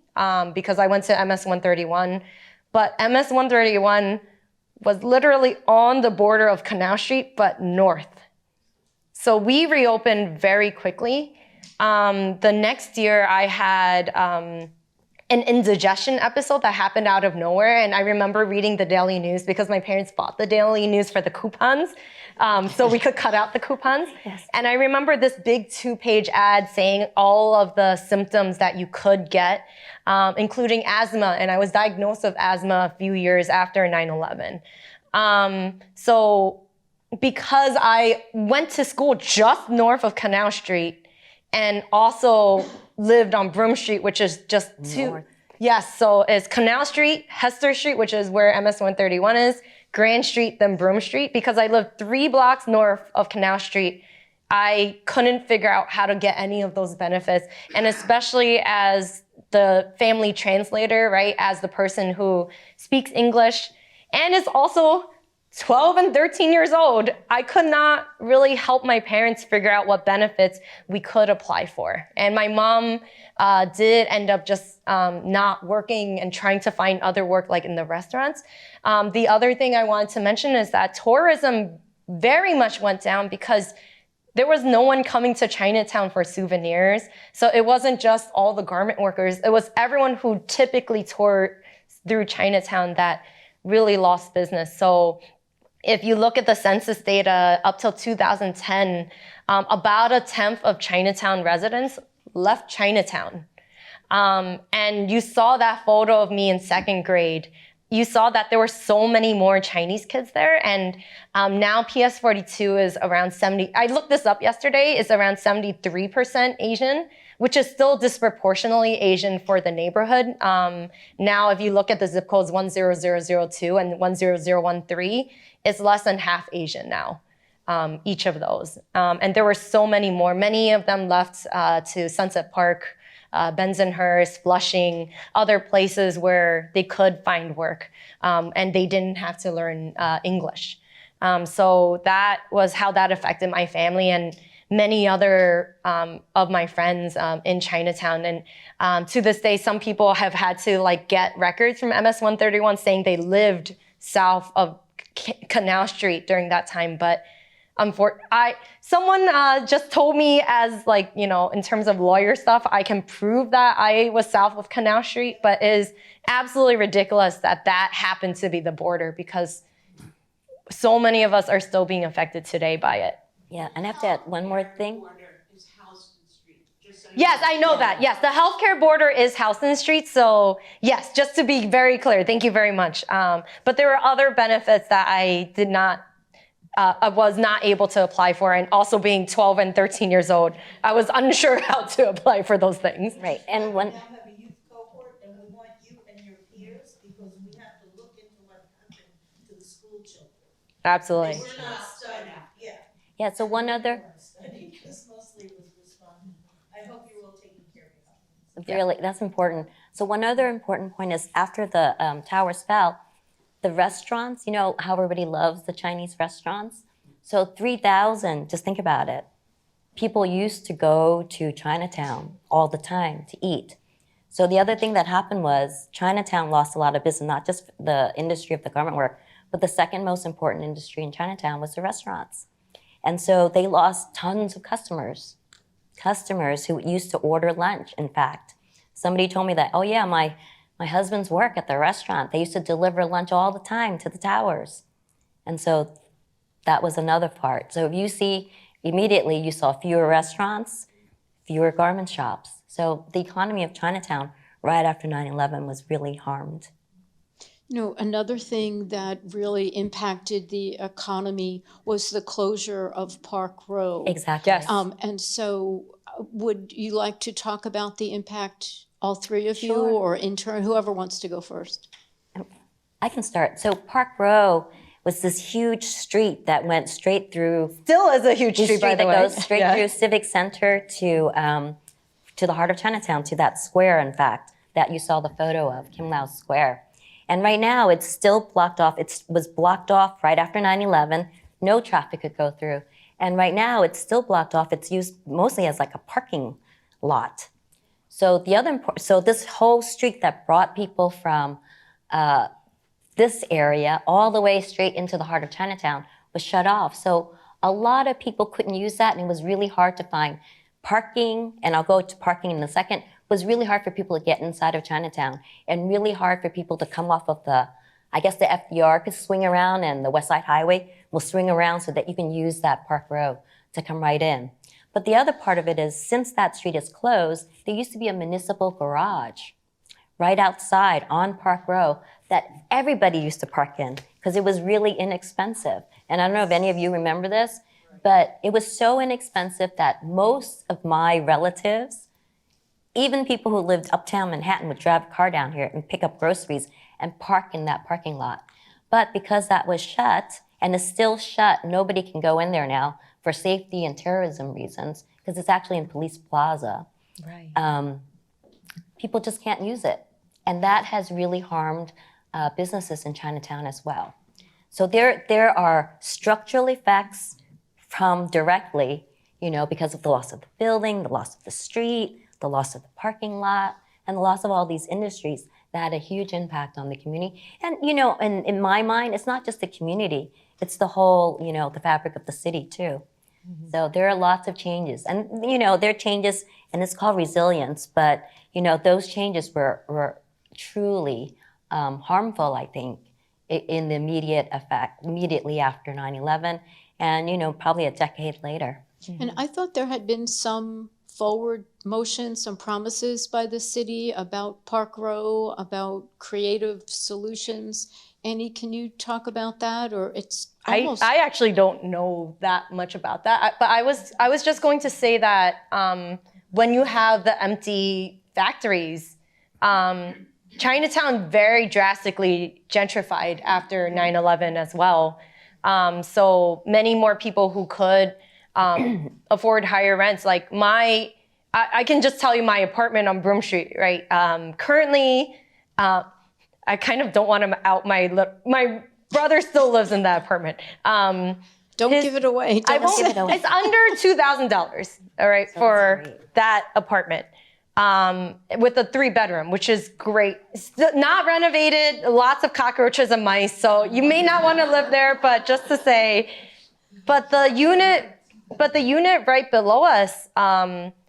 because I went to MS 131, but MS 131 was literally on the border of Canal Street, but north. So we reopened very quickly. The next year I had an indigestion episode that happened out of nowhere. And I remember reading the Daily News because my parents bought the Daily News for the coupons. so we could cut out the coupons. Yes. And I remember this big 2-page ad saying all of the symptoms that you could get, including asthma. And I was diagnosed with asthma a few years after 9/11. So because I went to school just north of Canal Street and also lived on Broome Street, which is just North. Yes, so it's Canal Street, Hester Street, which is where MS 131 is, Grand Street, then Broome Street. Because I lived 3 blocks north of Canal Street, I couldn't figure out how to get any of those benefits. And especially as the family translator, right, as the person who speaks English and is also 12 and 13 years old, I could not really help my parents figure out what benefits we could apply for. And my mom did end up just not working and trying to find other work like in the restaurants. The other thing I wanted to mention is that tourism very much went down because there was no one coming to Chinatown for souvenirs. So it wasn't just all the garment workers. It was everyone who typically toured through Chinatown that really lost business. So if you look at the census data up till 2010, about 1/10 of Chinatown residents left Chinatown. And you saw that photo of me in 2nd grade. You saw that there were so many more Chinese kids there. And now PS42 is around 70. I looked this up yesterday. It's around 73% Asian, which is still disproportionately Asian for the neighborhood. Now, if you look at the zip codes 10002 and 10013, it's less than half Asian now, each of those. And there were so many more. Many of them left to Sunset Park, Bensonhurst, Flushing, other places where they could find work, and they didn't have to learn English. So that was how that affected my family and many other of my friends in Chinatown. And to this day, some people have had to like get records from MS 131 saying they lived south of Canal Street during that time. But someone just told me as like, you know, in terms of lawyer stuff, I can prove that I was south of Canal Street, but it is absolutely ridiculous that that happened to be the border because so many of us are still being affected today by it. Yeah, and I have to add one more thing. Yes, I know that. Yes, the healthcare border is Houston Street. So yes, just to be very clear, thank you very much. But there were other benefits that I was not able to apply for. And also being 12 and 13 years old, I was unsure how to apply for those things. Right, and when... We now have a youth cohort, and we want you and your peers, because we have to look into what happened to the school children. Absolutely. We're not studying, yeah. Yeah, so one other... Studying, because mostly it was responding. I hope you're all taking care of it. Really, that's important. So one other important point is after the towers fell, the restaurants, you know how everybody loves the Chinese restaurants? So 3,000, just think about it. People used to go to Chinatown all the time to eat. So the other thing that happened was Chinatown lost a lot of business, not just the industry of the garment work, but the second most important industry in Chinatown was the restaurants. And so they lost tons of customers who used to order lunch, in fact. Somebody told me that, oh yeah, my husband's work at the restaurant, they used to deliver lunch all the time to the towers. And so that was another part. So if you see, immediately you saw fewer restaurants, fewer garment shops. So the economy of Chinatown right after 9/11 was really harmed. You know, another thing that really impacted the economy was the closure of Park Row. Exactly. Yes. And so would you like to talk about the impact, all three of you, Sure. or in turn, whoever wants to go first? I can start. So Park Row was this huge street that went straight through. Still is a huge street, by the that way. goes straight Yeah. through Civic Center to the heart of Chinatown, to that square, in fact, that you saw the photo of, Kim Lau Square. And right now, it's still blocked off. It was blocked off right after 9/11. No traffic could go through. And right now, it's still blocked off. It's used mostly as like a parking lot. So this whole street that brought people from this area all the way straight into the heart of Chinatown was shut off. So a lot of people couldn't use that, and it was really hard to find parking. And I'll go to parking in a second. It was really hard for people to get inside of Chinatown, and really hard for people to come off of the I guess the FDR could swing around and the West Side Highway will swing around so that you can use that Park Row to come right in. But the other part of it is, since that street is closed, there used to be a municipal garage right outside on Park Row that everybody used to park in because it was really inexpensive. And I don't know if any of you remember this, but it was so inexpensive that most of my relatives, even people who lived uptown Manhattan, would drive a car down here and pick up groceries and park in that parking lot. But because that was shut, and is still shut, nobody can go in there now for safety and terrorism reasons, because it's actually in Police Plaza. Right. People just can't use it. And that has really harmed businesses in Chinatown as well. So there are structural effects from directly, because of the loss of the building, the loss of the street, the loss of the parking lot, and the loss of all these industries that had a huge impact on the community. And, in my mind, it's not just the community, it's the whole, the fabric of the city too. Mm-hmm. So there are lots of changes. And, there are changes, and it's called resilience, but, those changes were truly harmful, I think, in the immediate effect, immediately after 9/11, and, probably a decade later. Mm-hmm. And I thought there had been some forward motion, some promises by the city about Park Row, about creative solutions. Annie, can you talk about that? Or it's almost... I actually don't know that much about that. But I was just going to say that when you have the empty factories, Chinatown very drastically gentrified after 9/11 as well. So many more people who could afford higher rents. Like I can just tell you my apartment on Broome Street, right? Currently, I kind of don't want to out my brother still lives in that apartment. Don't give it away. I won't give it away. It's under $2,000, all right, so for that apartment. With a 3-bedroom, which is great. Not renovated, lots of cockroaches and mice, so you may not want to live there, but just to say, but the unit right below us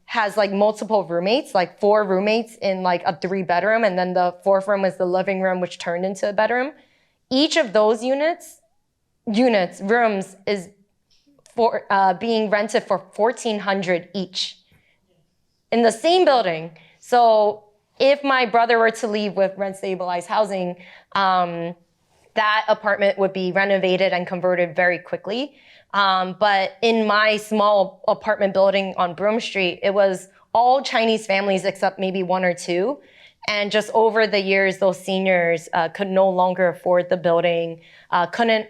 has like multiple roommates, like 4 roommates in like a 3-bedroom, and then the 4th room is the living room, which turned into a bedroom. Each of those rooms is being rented for $1,400 each in the same building. So if my brother were to leave with rent stabilized housing, that apartment would be renovated and converted very quickly. But in my small apartment building on Broome Street, it was all Chinese families except maybe 1 or 2. And just over the years, those seniors could no longer afford the building, couldn't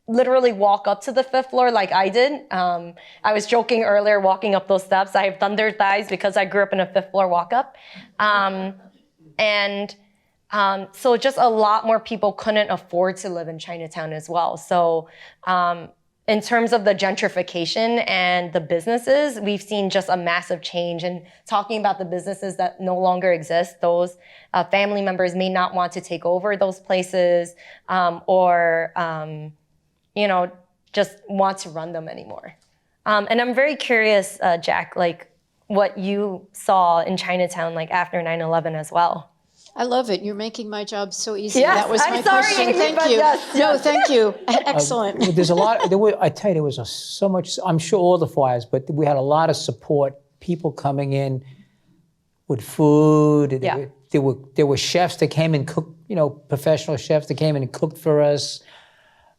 literally walk up to the 5th floor like I did. I was joking earlier, walking up those steps. I have thunder thighs because I grew up in a 5th floor walk up. So just a lot more people couldn't afford to live in Chinatown as well. So in terms of the gentrification and the businesses, we've seen just a massive change. And talking about the businesses that no longer exist, those family members may not want to take over those places or just want to run them anymore. And I'm very curious, Jack, like what you saw in Chinatown like after 9/11 as well. I love it. You're making my job so easy. Yes, that was my I'm sorry, question. Amy, Thank but you. yes. No, thank you. Excellent. There's a lot. I tell you, there was so much. I'm sure all the fires, but we had a lot of support. People coming in with food. Yeah. There were chefs that came and cooked. Professional chefs that came in and cooked for us.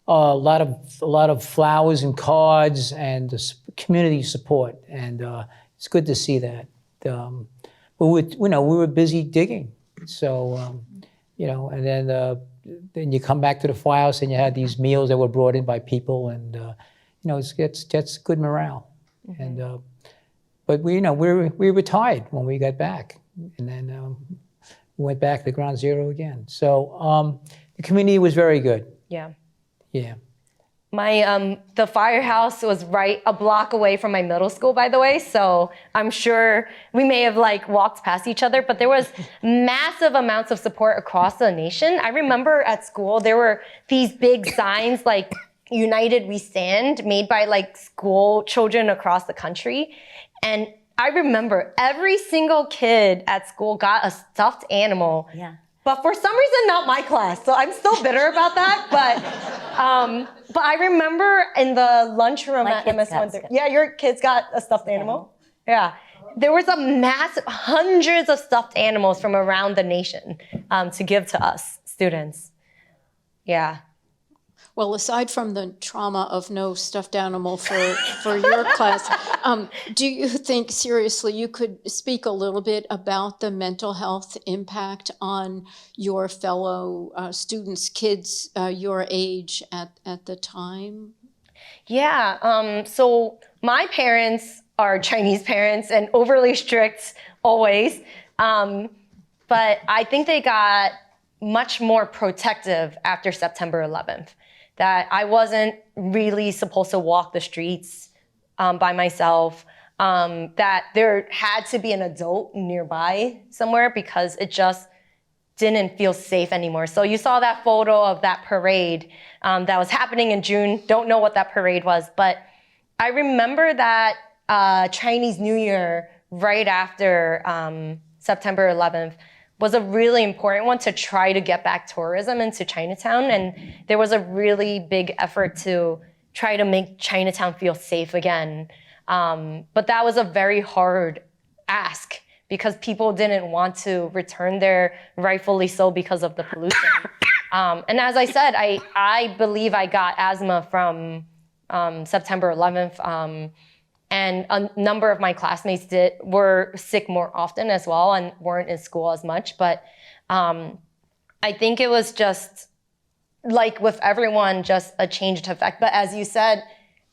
A lot of flowers and cards and community support, and it's good to see that. But we were busy digging. So, and then you come back to the firehouse and you had these meals that were brought in by people, and it's good morale. Mm-hmm. And but we retired when we got back, and then we went back to ground zero again. So the community was very good. Yeah. Yeah. My the firehouse was right a block away from my middle school, by the way. So I'm sure we may have walked past each other, but there was massive amounts of support across the nation. I remember at school there were these big signs like "United We Stand" made by school children across the country, and I remember every single kid at school got a stuffed animal. Yeah. But for some reason, not my class. So I'm still bitter about that. But I remember in the lunchroom at MS-130. Yeah, your kids got a stuffed animal? Yeah. There was a massive, hundreds of stuffed animals from around the nation to give to us students. Yeah. Well, aside from the trauma of no stuffed animal for your class, do you think seriously you could speak a little bit about the mental health impact on your fellow students, kids your age at the time? Yeah, so my parents are Chinese parents and overly strict always. But I think they got much more protective after September 11th. That I wasn't really supposed to walk the streets by myself, that there had to be an adult nearby somewhere because it just didn't feel safe anymore. So you saw that photo of that parade that was happening in June. Don't know what that parade was, but I remember that Chinese New Year right after September 11th was a really important one to try to get back tourism into Chinatown. And there was a really big effort to try to make Chinatown feel safe again. But that was a very hard ask because people didn't want to return there, rightfully so, because of the pollution. And as I said, I believe I got asthma from September 11th. And a number of my classmates were sick more often as well and weren't in school as much. But I think it was just, like with everyone, just a changed effect. But as you said,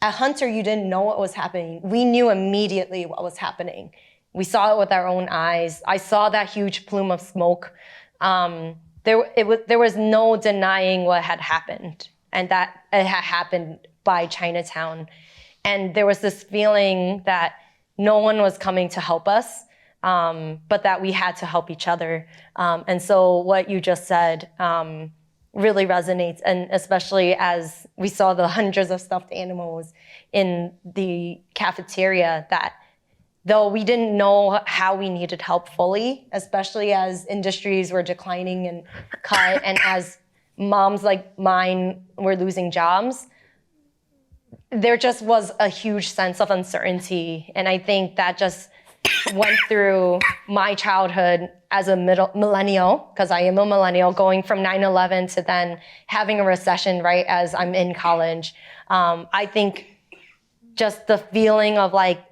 at Hunter, you didn't know what was happening. We knew immediately what was happening. We saw it with our own eyes. I saw that huge plume of smoke. There was no denying what had happened, and that it had happened by Chinatown. And there was this feeling that no one was coming to help us, but that we had to help each other. And so what you just said really resonates, and especially as we saw the hundreds of stuffed animals in the cafeteria, that though we didn't know how we needed help fully, especially as industries were declining and cut, and as moms like mine were losing jobs, there just was a huge sense of uncertainty. And I think that just went through my childhood as a millennial, because I am a millennial, going from 9/11 to then having a recession right as I'm in college. I think just the feeling of like,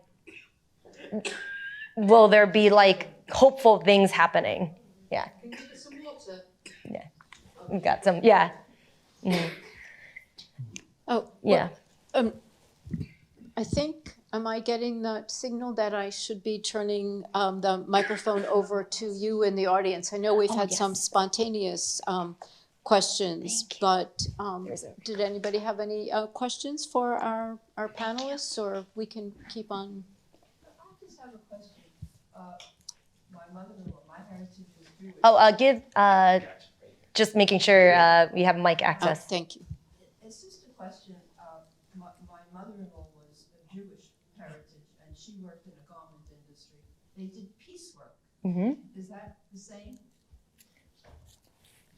will there be like hopeful things happening? Yeah. Can you get some water? Yeah. We got some, yeah. Mm-hmm. Oh, yeah. I think, am I getting the signal that I should be turning the microphone over to you in the audience? I know we've had some spontaneous questions, but did anybody have any questions for our panelists, or we can keep on? I just have a question. My mother-in-law, my heritage is Jewish. Oh, just making sure we have mic access. Thank you. It's just a question. My mother-in-law was of Jewish heritage, and she worked in a garment industry. They did piecework. Mm-hmm. Is that the same?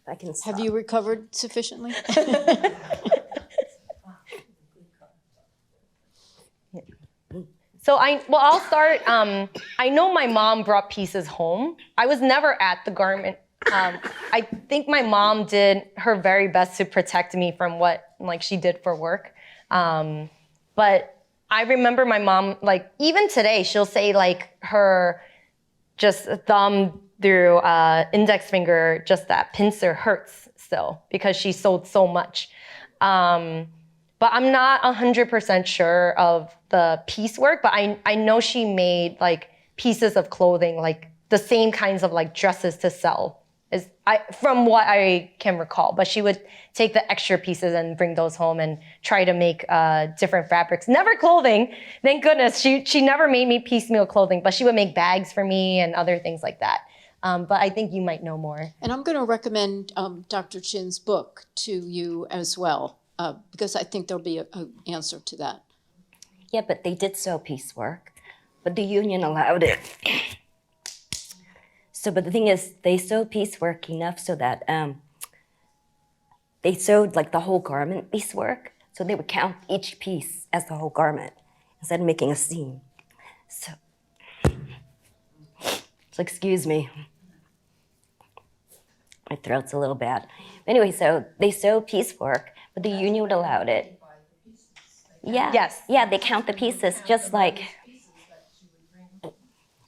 I can Have you recovered sufficiently? So I'll start. I know my mom brought pieces home. I was never at the garment. I think my mom did her very best to protect me from what she did for work. But I remember my mom, even today, she'll say her just thumb through index finger, just that pincer hurts still because she sold so much. But I'm not 100% sure of the piecework, but I know she made pieces of clothing, the same kinds of dresses to sell, from what I can recall. But she would take the extra pieces and bring those home and try to make different fabrics. Never clothing, thank goodness. She never made me piecemeal clothing, but she would make bags for me and other things like that. But I think you might know more. And I'm going to recommend Dr. Chin's book to you as well, because I think there'll be an answer to that. Yeah, but they did sew piecework, but the union allowed it. But the thing is, they sewed piecework enough so that they sewed like the whole garment piecework. So they would count each piece as the whole garment instead of making a seam. So excuse me. My throat's a little bad. Anyway, so they sewed piecework, but the union allowed it. Yeah. Yes. Yeah, they count the pieces just like.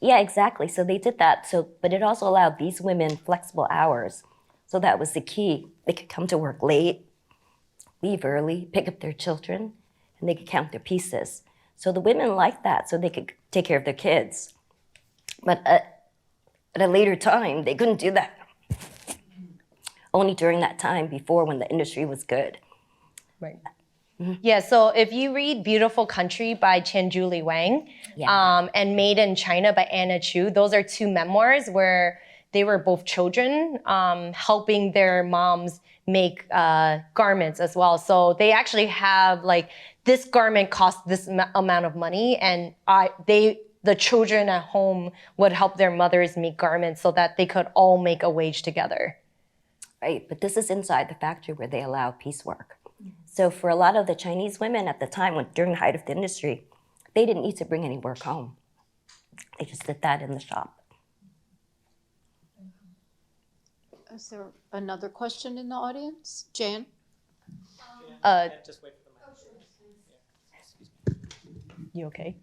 Yeah, exactly. So they did that. But it also allowed these women flexible hours. So that was the key. They could come to work late, leave early, pick up their children, and they could count their pieces. So the women liked that, so they could take care of their kids. But at a later time, they couldn't do that. Only during that time before when the industry was good. Right. Yeah, so if you read Beautiful Country by Julie Wang and Made in China by Anna Chu, those are two memoirs where they were both children helping their moms make garments as well. So they actually have like, this garment costs this amount of money, and the children at home would help their mothers make garments so that they could all make a wage together. Right, but this is inside the factory where they allow piecework. So for a lot of the Chinese women at the time, during the height of the industry, they didn't need to bring any work home. They just did that in the shop. Is there another question in the audience? Jan? Just wait for the mic. You okay?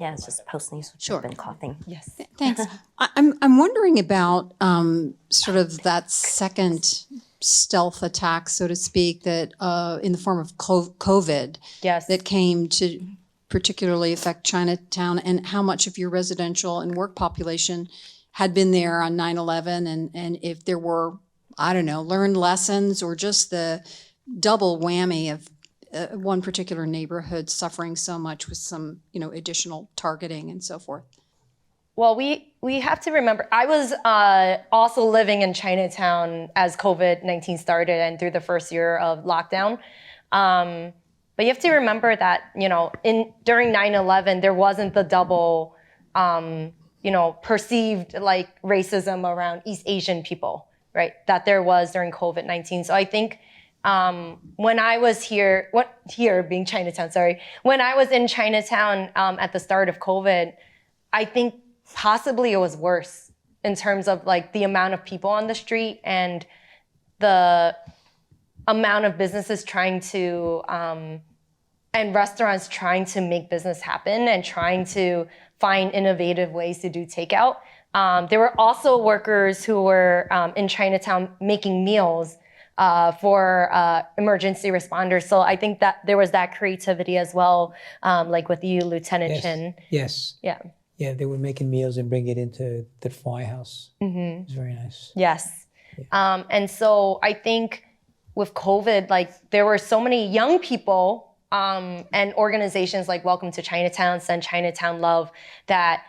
Yeah, it's just post-nasal Sure. drip and coughing. Yes. Thanks. I'm wondering about sort of that second stealth attack, so to speak, that in the form of COVID Yes. that came to particularly affect Chinatown, and how much of your residential and work population had been there on 9/11, and if there were, I don't know, learned lessons or just the double whammy of one particular neighborhood suffering so much with some, additional targeting and so forth. Well, we have to remember, I was also living in Chinatown as COVID-19 started and through the first year of lockdown. But you have to remember that, during 9/11, there wasn't the double, perceived like racism around East Asian people, right? That there was during COVID-19. So I think when I was being Chinatown, sorry. When I was in Chinatown at the start of COVID, I think possibly it was worse in terms of like the amount of people on the street and the amount of businesses trying to, and restaurants trying to make business happen and trying to find innovative ways to do takeout. There were also workers who were in Chinatown making meals for emergency responders. So I think that there was that creativity as well, like with you, Lieutenant Chin. Yes. Yeah. Yeah, they were making meals and bring it into the firehouse. It was very nice. Yes. And so I think with COVID, like there were so many young people and organizations like Welcome to Chinatown, Send Chinatown Love, that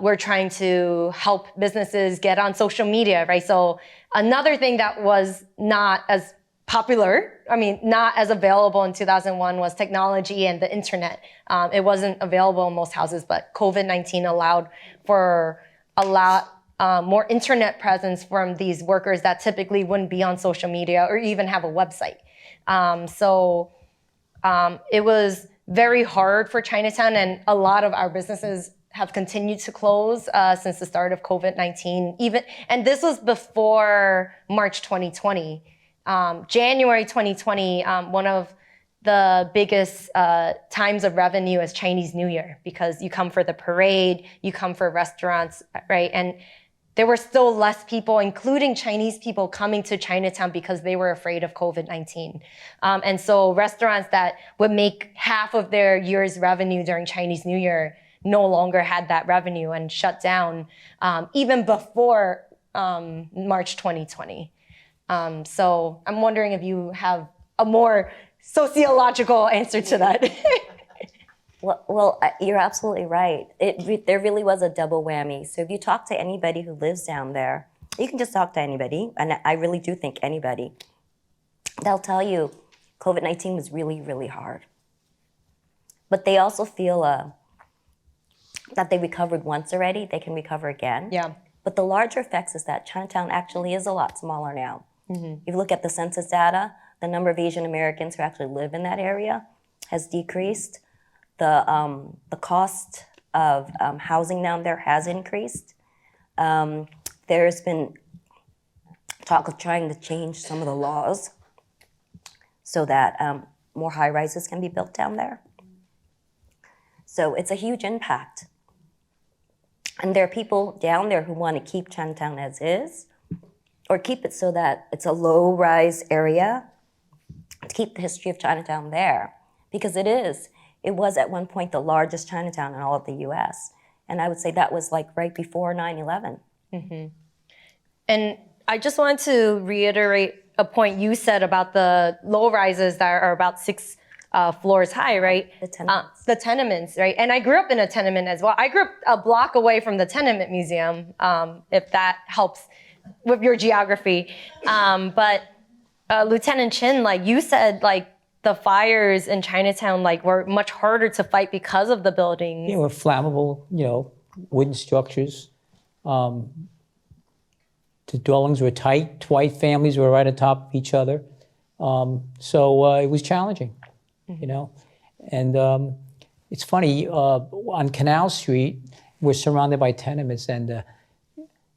we're trying to help businesses get on social media, right? So another thing that was not as popular, not as available in 2001 was technology and the internet. It wasn't available in most houses, but COVID-19 allowed for a lot more internet presence from these workers that typically wouldn't be on social media or even have a website. So it was very hard for Chinatown, and a lot of our businesses have continued to close since the start of COVID-19. And this was before March 2020. January 2020, one of the biggest times of revenue is Chinese New Year, because you come for the parade, you come for restaurants, right? And there were still less people, including Chinese people, coming to Chinatown because they were afraid of COVID-19. And so restaurants that would make half of their year's revenue during Chinese New Year no longer had that revenue and shut down even before March 2020. So I'm wondering if you have a more sociological answer to that. Well, you're absolutely right. There really was a double whammy. So if you talk to anybody who lives down there, you can just talk to anybody, and I really do think anybody, they'll tell you COVID-19 was really, really hard. But they also feel that they recovered once already, they can recover again. Yeah. But the larger effects is that Chinatown actually is a lot smaller now. If you look at the census data, the number of Asian Americans who actually live in that area has decreased. The cost of housing down there has increased. There's been talk of trying to change some of the laws so that more high-rises can be built down there. So it's a huge impact. And there are people down there who want to keep Chinatown as is, or keep it so that it's a low-rise area, to keep the history of Chinatown there. Because it is. It was at one point the largest Chinatown in all of the US. And I would say that was like right before 9/11. And I just wanted to reiterate a point you said about the low rises that are about 6 floors high, right? The tenements. The tenements, right? And I grew up in a tenement as well. I grew up a block away from the tenement museum, if that helps with your geography. But Lieutenant Chin, like you said, like the fires in Chinatown, like were much harder to fight because of the buildings. Were flammable, wooden structures. The dwellings were tight. White families were right on top of each other. So it was challenging, And it's funny, on Canal Street, we're surrounded by tenements, and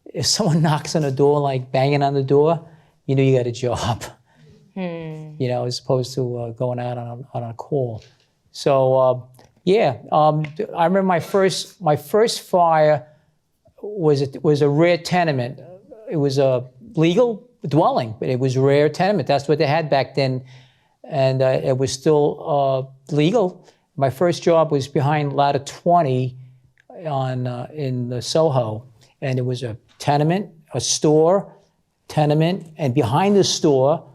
if someone knocks on the door, like banging on the door, you got a job. As opposed to going out on a call. So I remember my first fire was a rare tenement. It was a legal dwelling, but it was a rare tenement. That's what they had back then, and it was still legal. My first job was behind ladder 20 in the Soho, and it was a tenement, a store, tenement, and behind the store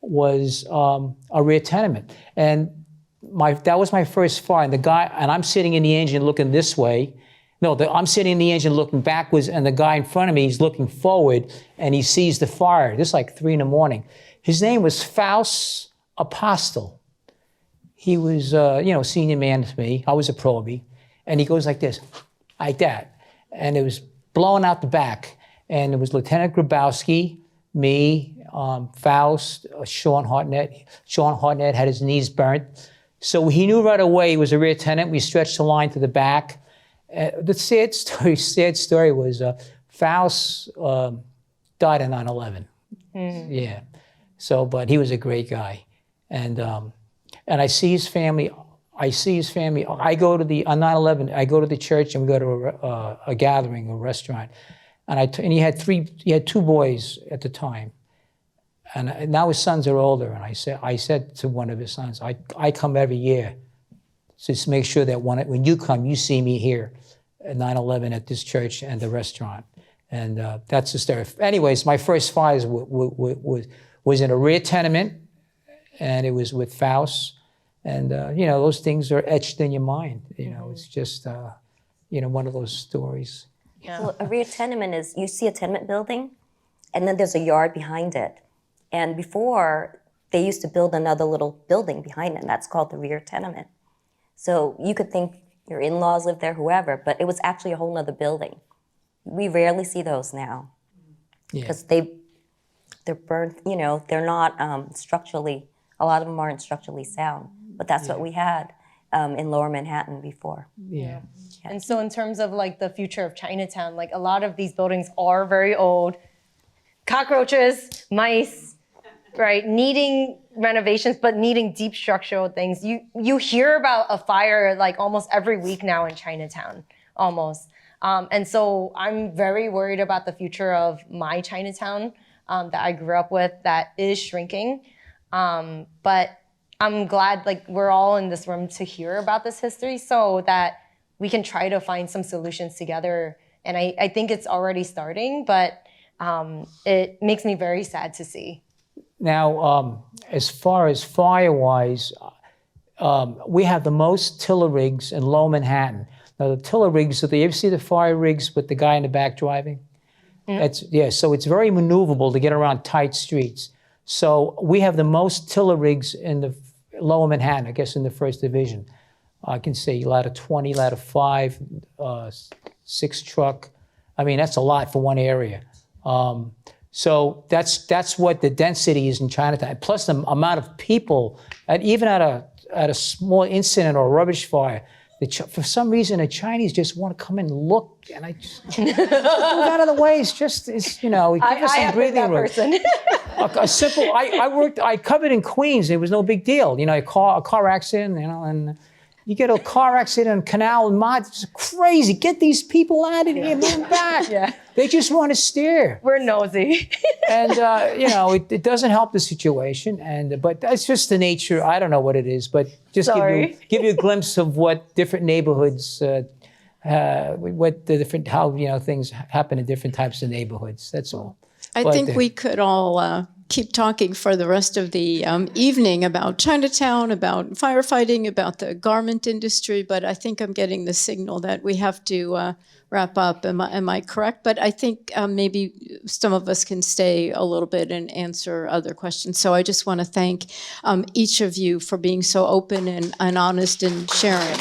was a rear tenement. And that was my first fire. And I'm sitting in the engine looking this way. I'm sitting in the engine looking backwards, and the guy in front of me is looking forward, and he sees the fire. This is like 3 a.m. His name was Faust Apostle. He was, senior man to me. I was a probie. And he goes like this, like that. And it was blowing out the back. And it was Lieutenant Grabowski, me, Faust, Sean Hartnett. Sean Hartnett had his knees burnt. So he knew right away he was a rear tenant. We stretched the line to the back. The sad story was Faust died in 9/11. Yeah. So, but he was a great guy. And I see his family. I go to on 9/11, I go to the church and we go to a gathering, a restaurant. And he had 2 boys at the time. And now his sons are older. And I said to one of his sons, I come every year. Just make sure that when you come, you see me here at 9/11 at this church and the restaurant. And that's the story. Anyways, my first fire was in a rear tenement, and it was with Faust. And, those things are etched in your mind. It's just, one of those stories. Yeah. Well, a rear tenement is, you see a tenement building, and then there's a yard behind it. And before, they used to build another little building behind it, and that's called the rear tenement. So you could think your in-laws lived there, whoever, but it was actually a whole nother building. We rarely see those now because they're burnt, they're not structurally, a lot of them aren't structurally sound, but that's what we had in Lower Manhattan before. Yeah. And so in terms of like the future of Chinatown, like a lot of these buildings are very old, cockroaches, mice, right? Needing renovations, but needing deep structural things. You hear about a fire like almost every week now in Chinatown, almost. And so I'm very worried about the future of my Chinatown that I grew up with that is shrinking. But I'm glad like we're all in this room to hear about this history so that we can try to find some solutions together. And I think it's already starting, but it makes me very sad to see. Now, as far as fire-wise, we have the most tiller rigs in Lower Manhattan. Now, the tiller rigs, you ever see the fire rigs with the guy in the back driving? Mm-hmm. So it's very maneuverable to get around tight streets. So we have the most tiller rigs in the Lower Manhattan, I guess in the 1st Division. I can say ladder 20, ladder 5, 6 truck. I mean, that's a lot for one area. So that's what the density is in Chinatown. Plus the amount of people, even at a small incident or a rubbish fire, for some reason the Chinese just want to come and look, and I just move out of the way. It's you know, give us some breathing room. A simple. I covered in Queens. It was no big deal. You know, a car accident. You know, and you get a car accident on Canal and Mod. It's crazy. Get these people out of here. Move back. Yeah. They just want to stare. We're nosy. And you know, it doesn't help the situation. But that's just the nature. I don't know what it is, but just give you a glimpse of what different neighborhoods, how you know things happen in different types of neighborhoods. That's all. I think we could all keep talking for the rest of the evening about Chinatown, about firefighting, about the garment industry, but I think I'm getting the signal that we have to wrap up. Am I correct? But I think maybe some of us can stay a little bit and answer other questions. So I just want to thank each of you for being so open and honest and sharing.